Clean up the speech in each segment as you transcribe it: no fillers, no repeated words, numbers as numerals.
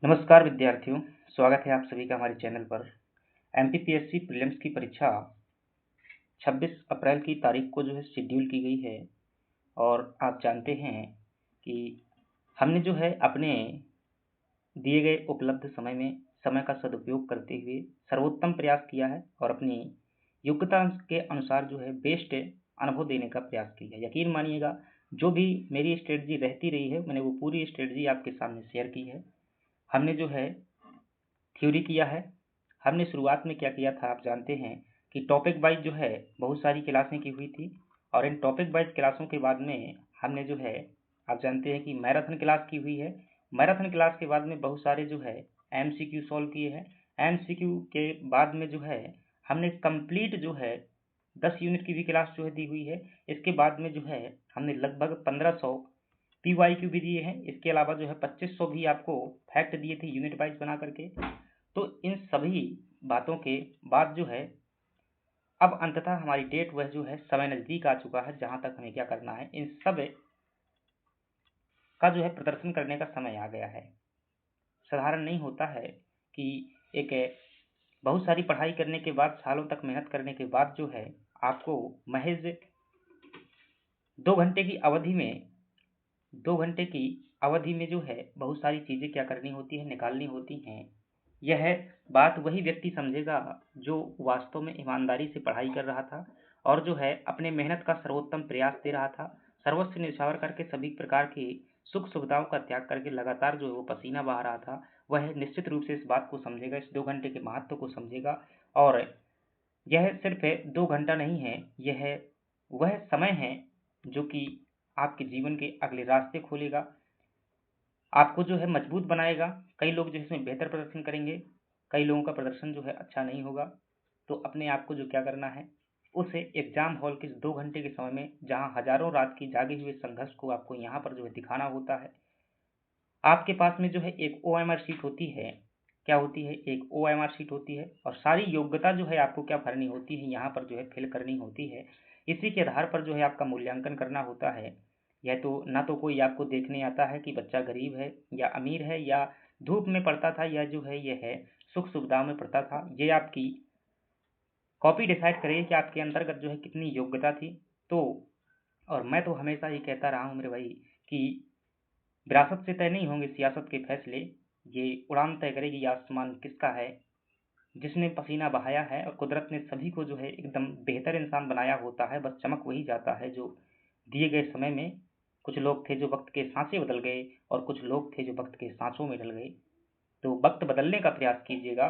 नमस्कार विद्यार्थियों, स्वागत है आप सभी का हमारे चैनल पर। एमपीपीएससी प्रीलिम्स की परीक्षा 26 अप्रैल की तारीख को शेड्यूल की गई है और आप जानते हैं कि हमने अपने दिए गए उपलब्ध समय में समय का सदुपयोग करते हुए सर्वोत्तम प्रयास किया है और अपनी योग्यता के अनुसार बेस्ट अनुभव देने का प्रयास किया है। यकीन मानिएगा, जो भी मेरी स्ट्रेटजी रहती रही है, मैंने वो पूरी स्ट्रेटजी आपके सामने शेयर की है। हमने थ्योरी किया है। हमने शुरुआत में क्या किया था आप जानते हैं कि टॉपिक वाइज बहुत सारी क्लासें की हुई थी और इन टॉपिक वाइज क्लासों के बाद में हमने आप जानते हैं कि मैराथन क्लास की हुई है। मैराथन क्लास के बाद में बहुत सारे एमसीक्यू सॉल्व किए हैं। एमसीक्यू के बाद में हमने कंप्लीट 10 यूनिट की भी क्लास दी हुई है। इसके बाद में हमने लगभग 1500 पीवाईक्यू भी दिए हैं। इसके अलावा 2500 भी आपको फैक्ट दिए थे यूनिट वाइज बना करके। तो इन सभी बातों के बाद अब अंततः हमारी डेट समय नज़दीक आ चुका है, जहां तक हमें क्या करना है, इन सब का प्रदर्शन करने का समय आ गया है। साधारण नहीं होता है कि एक बहुत सारी पढ़ाई करने के बाद, सालों तक मेहनत करने के बाद आपको महज 2 घंटे की अवधि में 2 घंटे की अवधि में बहुत सारी चीज़ें क्या करनी होती है, निकालनी होती हैं। यह बात वही व्यक्ति समझेगा जो वास्तव में ईमानदारी से पढ़ाई कर रहा था और अपने मेहनत का सर्वोत्तम प्रयास दे रहा था, सर्वस्व न्यौछावर करके सभी प्रकार की सुख सुविधाओं का त्याग करके लगातार वो पसीना बहा रहा था। वह निश्चित रूप से इस बात को समझेगा, इस 2 घंटे के महत्व को समझेगा। और यह सिर्फ 2 घंटा नहीं है, यह वह समय है जो कि आपके जीवन के अगले रास्ते खोलेगा, आपको मजबूत बनाएगा। कई लोग इसमें बेहतर प्रदर्शन करेंगे, कई लोगों का प्रदर्शन अच्छा नहीं होगा। तो अपने आप को क्या करना है, उस एग्जाम हॉल के 2 घंटे के समय में, जहां हजारों रात की जागे हुए संघर्ष को आपको यहाँ पर दिखाना होता है। आपके पास में एक ओएमआर शीट होती है। क्या होती है? एक ओएमआर शीट होती है और सारी योग्यता आपको क्या भरनी होती है, यहाँ पर फिल करनी होती है। इसी के आधार पर आपका मूल्यांकन करना होता है। यह तो ना तो कोई आपको देखने आता है कि बच्चा गरीब है या अमीर है, या धूप में पढ़ता था, या यह है सुख सुविधाओं में पढ़ता था। ये आपकी कॉपी डिसाइड करेगी कि आपके अंतर्गत कितनी योग्यता थी। तो और मैं तो हमेशा ये कहता रहा हूँ मेरे भाई कि विरासत से तय नहीं होंगे सियासत के फैसले, ये उड़ान तय करेगी आसमान किसका है। जिसने पसीना बहाया है और कुदरत ने सभी को एकदम बेहतर इंसान बनाया होता है, बस चमक वही जाता है जो दिए गए समय में। कुछ लोग थे जो वक्त के सांसें बदल गए और कुछ लोग थे जो वक्त के सांसों में ढल गए। तो वक्त बदलने का प्रयास कीजिएगा।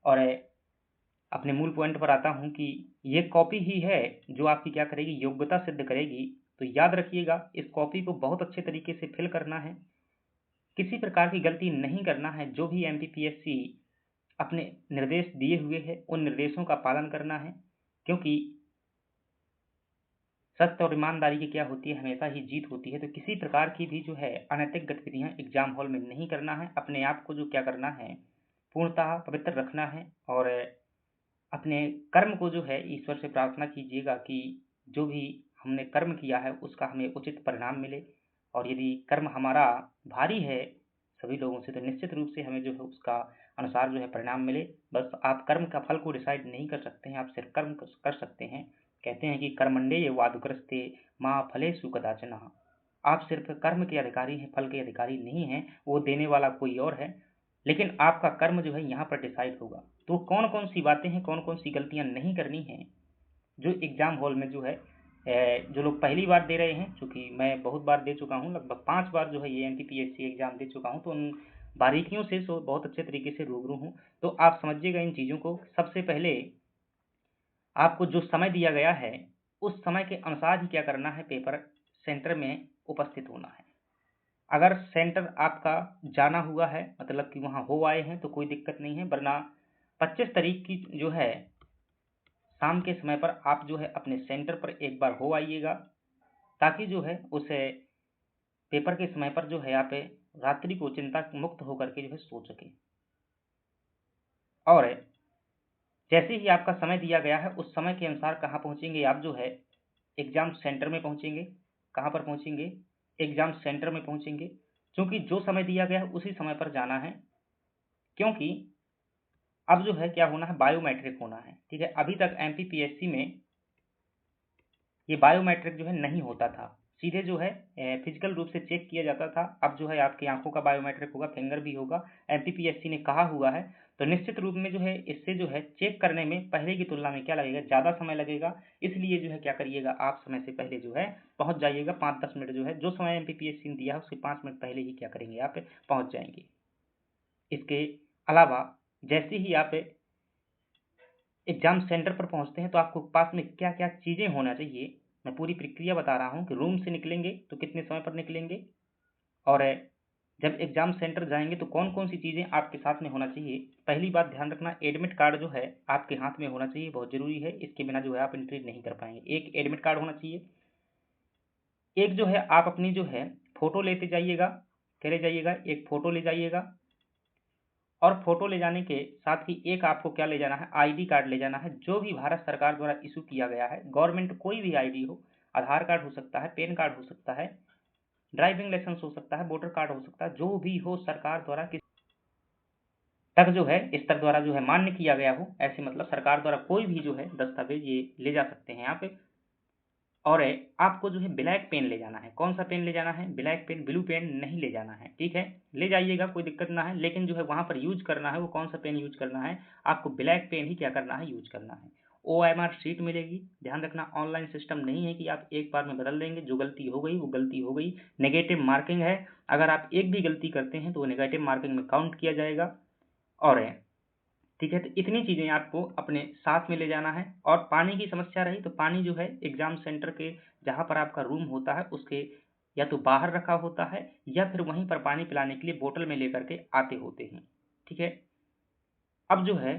और अपने मूल पॉइंट पर आता हूं कि ये कॉपी ही है जो आपकी क्या करेगी, योग्यता सिद्ध करेगी। तो याद रखिएगा, इस कॉपी को बहुत अच्छे तरीके से फिल करना है, किसी प्रकार की गलती नहीं करना है। जो भी एमपीपीएससी अपने निर्देश दिए हुए हैं, उन निर्देशों का पालन करना है, क्योंकि सत्य और ईमानदारी की क्या होती है, हमेशा ही जीत होती है। तो किसी प्रकार की भी अनैतिक गतिविधियां एग्जाम हॉल में नहीं करना है। अपने आप को क्या करना है, पूर्णतः पवित्र रखना है और अपने कर्म को ईश्वर से प्रार्थना कीजिएगा कि जो भी हमने कर्म किया है उसका हमें उचित परिणाम मिले। और यदि कर्म हमारा भारी है सभी लोगों से, तो निश्चित रूप से हमें उसका अनुसार परिणाम मिले। बस आप कर्म का फल को डिसाइड नहीं कर सकते हैं, आप सिर्फ कर्म कर सकते हैं। कहते हैं कि कर्मण्डे ये वादुग्रस्ते माँ फलेषु कदाचन। आप सिर्फ कर्म के अधिकारी हैं, फल के अधिकारी नहीं हैं, वो देने वाला कोई और है। लेकिन आपका कर्म यहाँ पर डिसाइड होगा। तो कौन कौन सी बातें हैं, कौन कौन सी गलतियां नहीं करनी हैं, जो एग्जाम हॉल में जो लोग पहली बार दे रहे हैं, चूंकि मैं बहुत बार दे चुका हूं, लगभग 5 बार ये एमपीपीएससी एग्जाम दे चुका हूं, तो उन बारीकियों से बहुत अच्छे तरीके से रूबरू हूं। तो आप समझिएगा इन चीज़ों को। सबसे पहले आपको जो समय दिया गया है उस समय के अनुसार ही क्या करना है, पेपर सेंटर में उपस्थित होना है। अगर सेंटर आपका जाना हुआ है, मतलब कि वहाँ हो आए हैं, तो कोई दिक्कत नहीं है। वरना 25 तारीख की शाम के समय पर आप अपने सेंटर पर एक बार हो आइएगा, ताकि उस पेपर के समय पर आप रात्रि को चिंता मुक्त होकर के सो सके। और जैसे ही आपका समय दिया गया है उस समय के अनुसार कहाँ पहुँचेंगे आप, एग्जाम सेंटर में पहुँचेंगे। कहाँ पर पहुँचेंगे? एग्जाम सेंटर में पहुँचेंगे। चूंकि जो समय दिया गया है उसी समय पर जाना है, क्योंकि अब जो है क्या होना है, बायोमेट्रिक होना है। ठीक है, अभी तक एमपीपीएससी में ये बायोमेट्रिक जो है नहीं होता था, सीधे जो है फिजिकल रूप से चेक किया जाता था। अब जो है आपकी आंखों का बायोमेट्रिक होगा, फिंगर भी होगा, एमपीपीएससी ने कहा हुआ है। तो निश्चित रूप में जो है इससे जो है चेक करने में पहले की तुलना में क्या लगेगा, ज़्यादा समय लगेगा। इसलिए जो है क्या करिएगा, आप समय से पहले जो है पहुंच जाइएगा। 5-10 मिनट जो है, जो समय एमपीपीएससी ने दिया है उसके 5 मिनट पहले ही क्या करेंगे, आप पहुंच जाएंगे। इसके अलावा जैसे ही आप एग्जाम सेंटर पर पहुंचते हैं तो आपको पास में क्या क्या चीज़ें होना चाहिए, मैं पूरी प्रक्रिया बता रहा हूँ कि रूम से निकलेंगे तो कितने समय पर निकलेंगे, और जब एग्जाम सेंटर जाएंगे तो कौन कौन सी चीज़ें आपके साथ में होना चाहिए। पहली बात ध्यान रखना, एडमिट कार्ड जो है आपके हाथ में होना चाहिए, बहुत ज़रूरी है। इसके बिना जो है आप एंट्री नहीं कर पाएंगे। एक एडमिट कार्ड होना चाहिए। एक जो है आप अपनी जो है फ़ोटो लेते जाइएगा, चले जाइएगा, एक फ़ोटो ले जाइएगा। और फोटो ले जाने के साथ ही एक आपको क्या ले जाना है, आईडी कार्ड ले जाना है, जो भी भारत सरकार द्वारा इशू किया गया है। गवर्नमेंट कोई भी आईडी हो, आधार कार्ड हो सकता है, पैन कार्ड हो सकता है, ड्राइविंग लाइसेंस हो सकता है, वोटर कार्ड हो सकता है, जो भी हो सरकार द्वारा किस तक जो है स्तर द्वारा जो है मान्य किया गया हो, ऐसे मतलब सरकार द्वारा कोई भी जो है दस्तावेज ये ले जा सकते हैं यहाँ पे। और आपको जो है ब्लैक पेन ले जाना है। कौन सा पेन ले जाना है, ब्लैक पेन, ब्लू पेन नहीं ले जाना है। ठीक है, ले जाइएगा, कोई दिक्कत ना है, लेकिन जो है वहाँ पर यूज करना है वो कौन सा पेन यूज करना है, आपको ब्लैक पेन ही क्या करना है, यूज करना है। OMR शीट मिलेगी, ध्यान रखना ऑनलाइन सिस्टम नहीं है कि आप एक बार में बदल देंगे। जो गलती हो गई वो गलती हो गई। नेगेटिव मार्किंग है, अगर आप एक भी गलती करते हैं तो वो नेगेटिव मार्किंग में काउंट किया जाएगा। और ठीक है, तो इतनी चीज़ें आपको अपने साथ में ले जाना है। और पानी की समस्या रही तो पानी जो है एग्जाम सेंटर के जहाँ पर आपका रूम होता है उसके या तो बाहर रखा होता है या फिर वहीं पर पानी पिलाने के लिए बोतल में लेकर के आते होते हैं। ठीक है, अब जो है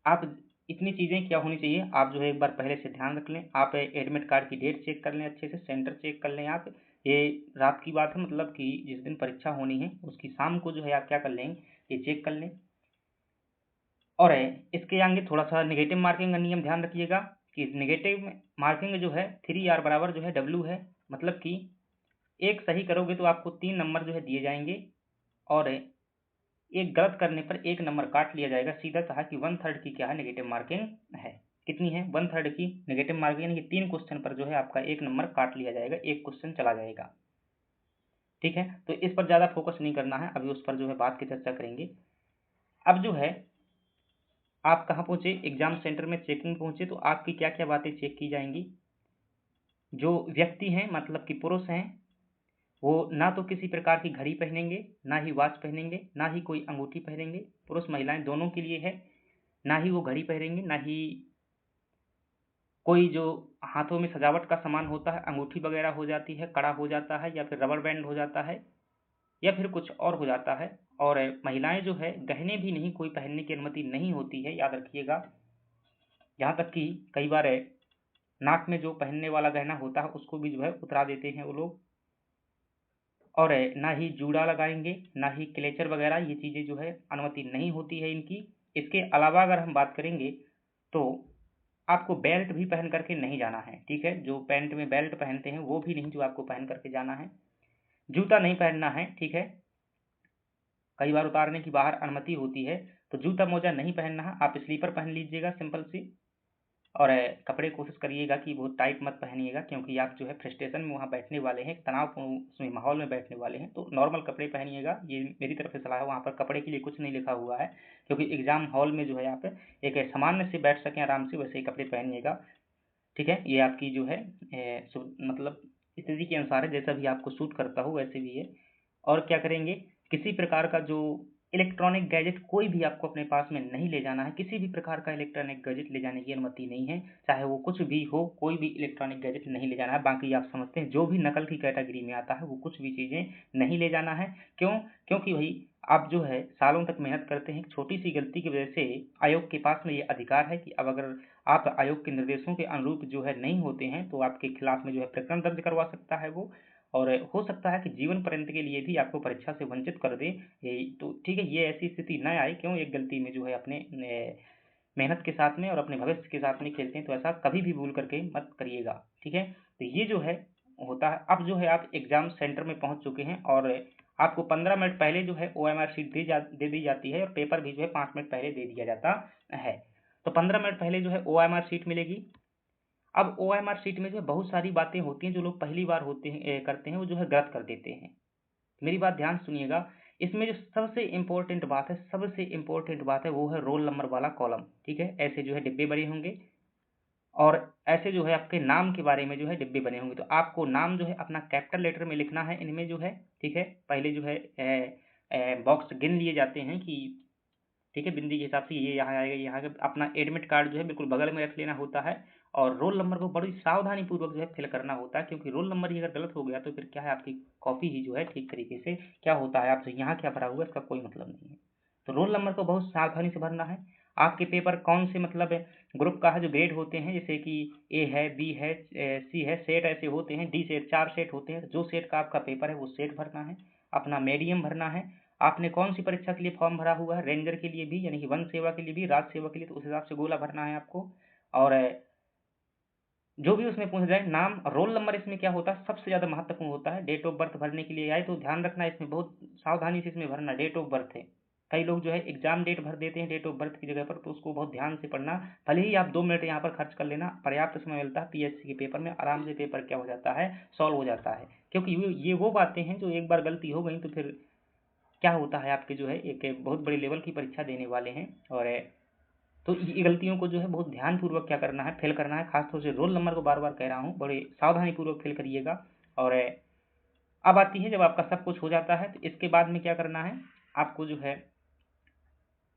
आप इतनी चीज़ें क्या होनी चाहिए, आप जो है एक बार पहले से ध्यान रख लें। आप एडमिट कार्ड की डेट चेक कर लें, अच्छे से सेंटर चेक कर लें। आप ये रात की बात है, मतलब कि जिस दिन परीक्षा होनी है उसकी शाम को जो है आप क्या कर लें, ये चेक कर लें। और इसके आगे थोड़ा-सा नेगेटिव मार्किंग का नियम ध्यान रखिएगा कि नेगेटिव मार्किंग जो है 3R बराबर जो है W है। मतलब कि एक सही करोगे तो आपको 3 नंबर जो है दिए जाएँगे, और एक गलत करने पर 1 नंबर काट लिया जाएगा। सीधा कहा कि 1/3 की क्या है, नेगेटिव मार्किंग है। कितनी है, 1/3 की नेगेटिव मार्किंग, यानी कि 3 क्वेश्चन पर जो है आपका 1 नंबर काट लिया जाएगा, 1 क्वेश्चन चला जाएगा। ठीक है, तो इस पर ज़्यादा फोकस नहीं करना है, अभी उस पर जो है बात की चर्चा करेंगे। अब जो है आप कहाँ पहुँचे, एग्जाम सेंटर में चेकिंग पहुँचे तो आपकी क्या-क्या बातें चेक की जाएँगी। जो व्यक्ति हैं, मतलब कि पुरुष हैं, वो ना तो किसी प्रकार की घड़ी पहनेंगे, ना ही वॉच पहनेंगे, ना ही कोई अंगूठी पहनेंगे। पुरुष महिलाएँ दोनों के लिए है। ना ही वो घड़ी पहनेंगे, ना ही कोई जो हाथों में सजावट का सामान होता है, अंगूठी वगैरह हो जाती है, कड़ा हो जाता है, या फिर रबर बैंड हो जाता है, या फिर कुछ और हो जाता है। और महिलाएँ जो है गहने भी नहीं कोई पहनने की अनुमति नहीं होती है, याद रखिएगा। यहाँ तक कि कई बार नाक में जो पहनने वाला गहना होता है उसको भी जो है उतरा देते हैं वो लोग। और ना ही जूड़ा लगाएंगे, ना ही क्लेचर वगैरह, ये चीज़ें जो है अनुमति नहीं होती है इनकी। इसके अलावा अगर हम बात करेंगे तो आपको बेल्ट भी पहन करके नहीं जाना है। ठीक है, जो पैंट में बेल्ट पहनते हैं वो भी नहीं जो आपको पहन करके जाना है। जूता नहीं पहनना है। ठीक है, कई बार उतारने की बाहर अनुमति होती है, तो जूता मोजा नहीं पहनना है, आप स्लीपर पहन लीजिएगा सिंपल सी। और कपड़े कोशिश करिएगा कि बहुत टाइट मत पहनिएगा, क्योंकि आप जो है फ्रस्ट्रेशन में वहाँ बैठने वाले हैं, तनावपूर्ण उसमें माहौल में बैठने वाले हैं, तो नॉर्मल कपड़े पहनिएगा। ये मेरी तरफ से सलाह है। वहाँ पर कपड़े के लिए कुछ नहीं लिखा हुआ है, क्योंकि एग्जाम हॉल में जो है आप एक सामान्य से बैठ सकें आराम से, वैसे ही कपड़े पहनिएगा। ठीक है, ये आपकी जो है मतलब स्थिति के अनुसार है, जैसा भी आपको सूट करता हो वैसे भी है। और क्या करेंगे, किसी प्रकार का जो इलेक्ट्रॉनिक गैजेट कोई भी आपको अपने पास में नहीं ले जाना है। किसी भी प्रकार का इलेक्ट्रॉनिक गैजेट ले जाने की अनुमति नहीं है, चाहे वो कुछ भी हो, कोई भी इलेक्ट्रॉनिक गैजेट नहीं ले जाना है। बाकी आप समझते हैं जो भी नकल की कैटेगरी में आता है वो कुछ भी चीज़ें नहीं ले जाना है। क्यों, क्योंकि भाई आप जो है सालों तक मेहनत करते हैं, छोटी सी गलती की वजह से आयोग के पास में ये अधिकार है कि अब अगर आप आयोग के निर्देशों के अनुरूप जो है नहीं होते हैं तो आपके खिलाफ में जो है प्रकरण दर्ज करवा सकता है वो। और हो सकता है कि जीवन पर्यंत के लिए भी आपको परीक्षा से वंचित कर दे। तो ठीक है, ये ऐसी स्थिति न आए। क्यों, एक गलती में जो है अपने मेहनत के साथ में और अपने भविष्य के साथ में खेलते हैं, तो ऐसा कभी भी भूल करके मत करिएगा। ठीक है, तो ये जो है होता है। अब जो है आप एग्जाम सेंटर में पहुंच चुके हैं और आपको 15 मिनट पहले जो है OMR शीट दे दी जाती है और पेपर भी जो है 5 मिनट पहले दे दिया जाता है। तो 15 मिनट पहले जो है OMR शीट मिलेगी। अब OMR शीट में जो है बहुत सारी बातें होती हैं, जो लोग पहली बार करते हैं वो जो है गलत कर देते हैं। मेरी बात ध्यान सुनिएगा, इसमें जो सबसे इम्पोर्टेंट बात है वो है रोल नंबर वाला कॉलम। ठीक है, ऐसे जो है डिब्बे बने होंगे और ऐसे जो है आपके नाम के बारे में जो है डिब्बे बने होंगे। तो आपको नाम जो है अपना कैपिटल लेटर में लिखना है इनमें जो है। ठीक है, पहले जो है बॉक्स गिन लिए जाते हैं कि ठीक है, बिंदी के हिसाब से ये यहाँ आएगा, यहाँ का अपना एडमिट कार्ड जो है बिल्कुल बगल में रख लेना होता है और रोल नंबर को बड़ी सावधानी पूर्वक जो है फिल करना होता है, क्योंकि रोल नंबर ही अगर गलत हो गया तो फिर क्या है, आपकी कॉपी ही जो है ठीक तरीके से क्या होता है, आपसे यहाँ क्या भरा हुआ है इसका कोई मतलब नहीं है। तो रोल नंबर को बहुत सावधानी से भरना है। आपके पेपर कौन से मतलब ग्रुप का है, जो ग्रेड होते हैं जैसे कि ए है, बी है, सी है, सेट ऐसे होते हैं, डी सेट, 4 सेट होते हैं। जो सेट का आपका पेपर है वो सेट भरना है, अपना मीडियम भरना है। आपने कौन सी परीक्षा के लिए फॉर्म भरा हुआ है, रेंजर के लिए भी यानी कि वन सेवा के लिए भी, राज्य सेवा के लिए, तो उस हिसाब से गोला भरना है आपको। और जो भी उसमें पूछा जाए, नाम रोल नंबर इसमें क्या होता है सबसे ज़्यादा महत्वपूर्ण होता है। डेट ऑफ बर्थ भरने के लिए आए तो ध्यान रखना, इसमें बहुत सावधानी से इसमें भरना डेट ऑफ बर्थ है। कई लोग जो है एग्जाम डेट भर देते हैं डेट ऑफ बर्थ की जगह पर, तो उसको बहुत ध्यान से पढ़ना। भले ही आप 2 मिनट यहाँ पर खर्च कर लेना, पर्याप्त समय मिलता है, PSC के पेपर में आराम से पेपर क्या हो जाता है, सॉल्व हो जाता है। क्योंकि ये वो बातें हैं जो एक बार गलती हो गई तो फिर क्या होता है, आपके जो है एक बहुत बड़े लेवल की परीक्षा देने वाले हैं। और तो ये गलतियों को जो है बहुत ध्यानपूर्वक क्या करना है, फिल करना है। खासतौर से रोल नंबर को बार बार कह रहा हूँ, बड़े सावधानी पूर्वक फिल करिएगा। और अब आती है, जब आपका सब कुछ हो जाता है तो इसके बाद में क्या करना है, आपको जो है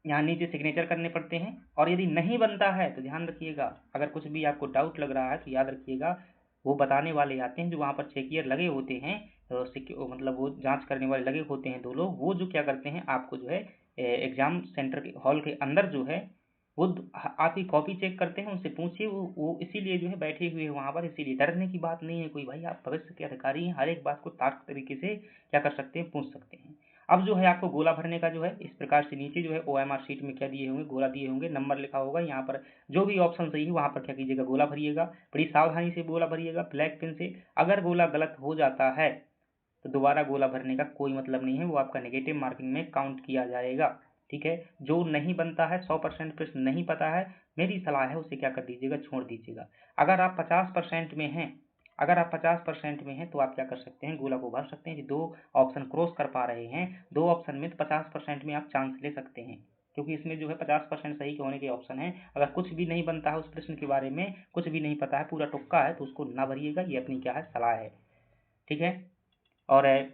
यहाँ नीचे सिग्नेचर करने पड़ते हैं। और यदि नहीं बनता है तो ध्यान रखिएगा, अगर कुछ भी आपको डाउट लग रहा है तो याद रखिएगा, वो बताने वाले आते हैं जो वहाँ पर चेकियर लगे होते हैं, मतलब वो जांच करने वाले लगे होते हैं 2 लोग। वो जो क्या करते हैं, आपको जो है एग्जाम सेंटर के हॉल के अंदर जो है वो आपकी कॉपी चेक करते हैं। उनसे पूछिए, वो इसीलिए जो है बैठे हुए हैं वहाँ पर, इसीलिए डरने की बात नहीं है कोई भाई। आप भविष्य के अधिकारी हैं, हर एक बात को तार्किक तरीके से क्या कर सकते हैं, पूछ सकते हैं। अब जो है आपको गोला भरने का जो है इस प्रकार से नीचे जो है OMR शीट में क्या दिए होंगे, गोला दिए होंगे, नंबर लिखा होगा। यहाँ पर जो भी ऑप्शन सही है वहाँ पर क्या कीजिएगा, गोला भरिएगा। बड़ी सावधानी से गोला भरिएगा ब्लैक पेन से। अगर गोला गलत हो जाता है तो दोबारा गोला भरने का कोई मतलब नहीं है, वो आपका नेगेटिव मार्किंग में काउंट किया जाएगा। ठीक है, जो नहीं बनता है, 100% प्रश्न नहीं पता है, मेरी सलाह है उसे क्या कर दीजिएगा, छोड़ दीजिएगा। अगर आप 50% में हैं, तो आप क्या कर सकते हैं, गोला को भर सकते हैं कि 2 ऑप्शन क्रॉस कर पा रहे हैं, 2 ऑप्शन में तो 50% में आप चांस ले सकते हैं, क्योंकि इसमें जो है 50% सही होने के ऑप्शन है। अगर कुछ भी नहीं बनता है उस प्रश्न के बारे में, कुछ भी नहीं पता है, पूरा तुक्का है, तो उसको ना भरिएगा। ये अपनी क्या है, सलाह है। ठीक है, और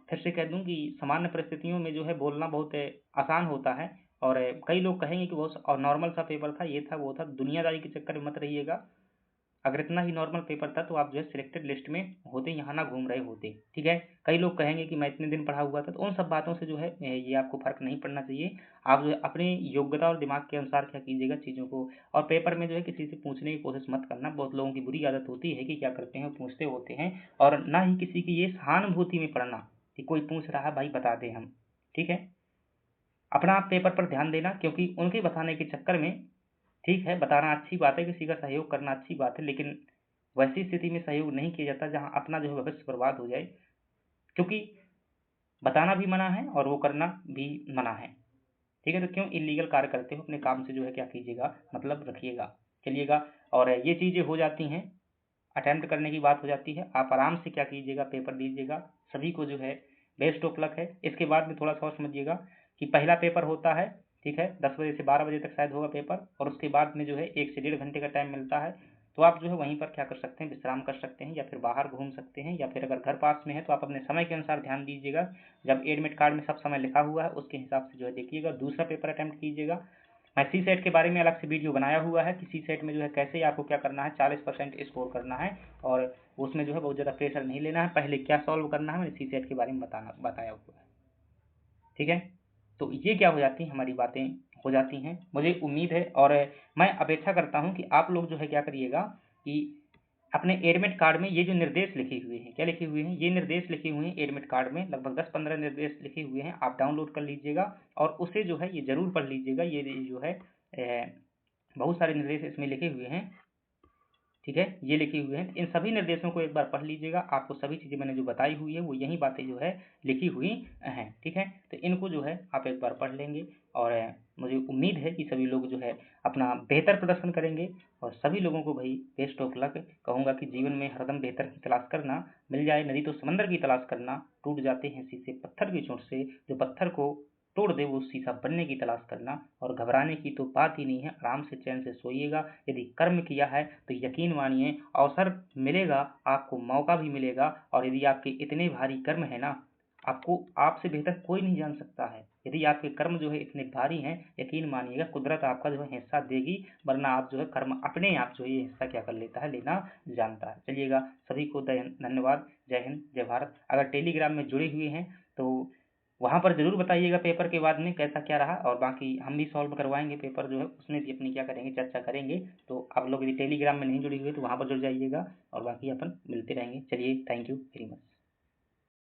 फिर से कह दूं कि सामान्य परिस्थितियों में जो है बोलना बहुत आसान होता है। और कई लोग कहेंगे कि बहुत और नॉर्मल सा पेपर था, ये था वो था, दुनियादारी के चक्कर में मत रहिएगा। अगर इतना ही नॉर्मल पेपर था तो आप जो है सिलेक्टेड लिस्ट में होते, यहाँ ना घूम रहे होते। ठीक है, कई लोग कहेंगे कि मैं इतने दिन पढ़ा हुआ था, तो उन सब बातों से जो है ये आपको फर्क नहीं पड़ना चाहिए। आप जो है अपनी योग्यता और दिमाग के अनुसार क्या कीजिएगा चीज़ों को। और पेपर में जो है किसी से पूछने की कोशिश मत करना। बहुत लोगों की बुरी आदत होती है कि क्या करते हैं, पूछते होते हैं, और ना ही किसी की ये सहानुभूति में पढ़ना कि कोई पूछ रहा है भाई बता दें हम। ठीक है, अपना आप पेपर पर ध्यान देना, क्योंकि उनके बताने के चक्कर में, ठीक है, बताना अच्छी बात है, किसी का सहयोग करना अच्छी बात है, लेकिन वैसी स्थिति में सहयोग नहीं किया जाता जहाँ अपना जो है भविष्य बर्बाद हो जाए। क्योंकि बताना भी मना है और वो करना भी मना है। ठीक है, तो क्यों इल्लीगल कार्य करते हो, अपने काम से जो है क्या कीजिएगा, मतलब रखिएगा, चलिएगा। और ये चीज़ें हो जाती हैं, अटेम्प्ट करने की बात हो जाती है, आप आराम से क्या कीजिएगा, पेपर दीजिएगा। सभी को जो है बेस्ट ऑफ लक है। इसके बाद में थोड़ा सा और समझिएगा कि पहला पेपर होता है, ठीक है, 10 बजे से 12 बजे तक शायद होगा पेपर, और उसके बाद में जो है 1 से 1.5 घंटे का टाइम मिलता है। तो आप जो है वहीं पर क्या कर सकते हैं, विश्राम कर सकते हैं, या फिर बाहर घूम सकते हैं, या फिर अगर घर पास में है तो आप अपने समय के अनुसार ध्यान दीजिएगा। जब एडमिट कार्ड में सब समय लिखा हुआ है उसके हिसाब से जो है देखिएगा, दूसरा पेपर अटेम्प्ट कीजिएगा। मैं सी सेट के बारे में अलग से वीडियो बनाया हुआ है कि सी सेट में जो है कैसे आपको क्या करना है, 40% स्कोर करना है, और उसमें जो है बहुत ज़्यादा प्रेशर नहीं लेना है, पहले क्या सॉल्व करना है मैंने सी सेट के बारे में बताया हुआ है। ठीक है, तो ये क्या हो जाती हैं, हमारी बातें हो जाती हैं। मुझे उम्मीद है और मैं अपेक्षा करता हूँ कि आप लोग जो है क्या करिएगा कि अपने एडमिट कार्ड में ये जो निर्देश लिखे हुए हैं, क्या लिखे हुए हैं, ये निर्देश लिखे हुए हैं एडमिट कार्ड में, लगभग 10-15 निर्देश लिखे हुए हैं, आप डाउनलोड कर लीजिएगा और उसे जो है ये ज़रूर पढ़ लीजिएगा। ये जो है बहुत सारे निर्देश इसमें लिखे हुए हैं। ठीक है, ये लिखे हुए हैं। इन सभी निर्देशों को एक बार पढ़ लीजिएगा, आपको सभी चीज़ें मैंने जो बताई हुई है वो यही बातें जो है लिखी हुई हैं। ठीक है, तो इनको जो है आप एक बार पढ़ लेंगे और मुझे उम्मीद है कि सभी लोग जो है अपना बेहतर प्रदर्शन करेंगे और सभी लोगों को भाई बेस्ट ऑफ लक कहूँगा कि जीवन में हरदम बेहतर की तलाश करना, मिल जाए नदी तो समंदर की तलाश करना, टूट जाते हैं शीशे पत्थर की चोट से, जो पत्थर को तोड़ दे वो शीशा बनने की तलाश करना और घबराने की तो बात ही नहीं है, आराम से चैन से सोइएगा। यदि कर्म किया है तो यकीन मानिए अवसर मिलेगा, आपको मौका भी मिलेगा और यदि आपके इतने भारी कर्म है ना, आपको आपसे बेहतर कोई नहीं जान सकता है। यदि आपके कर्म जो है इतने भारी हैं, यकीन मानिएगा कुदरत आपका जो है हिस्सा देगी, वरना आप जो है कर्म अपने आप जो है ये हिस्सा क्या कर लेता है, लेना जानता है। चलिएगा, सभी को धन्यवाद। जय हिंद, जय भारत। अगर टेलीग्राम में जुड़े हुए हैं तो वहाँ पर ज़रूर बताइएगा पेपर के बाद में कैसा क्या रहा, और बाकी हम भी सॉल्व करवाएंगे पेपर जो है, उसमें भी अपनी क्या करेंगे, चर्चा करेंगे। तो आप लोग यदि टेलीग्राम में नहीं जुड़े हुए तो वहाँ पर जुड़ जाइएगा और बाकी अपन मिलते रहेंगे। चलिए, थैंक यू वेरी मच।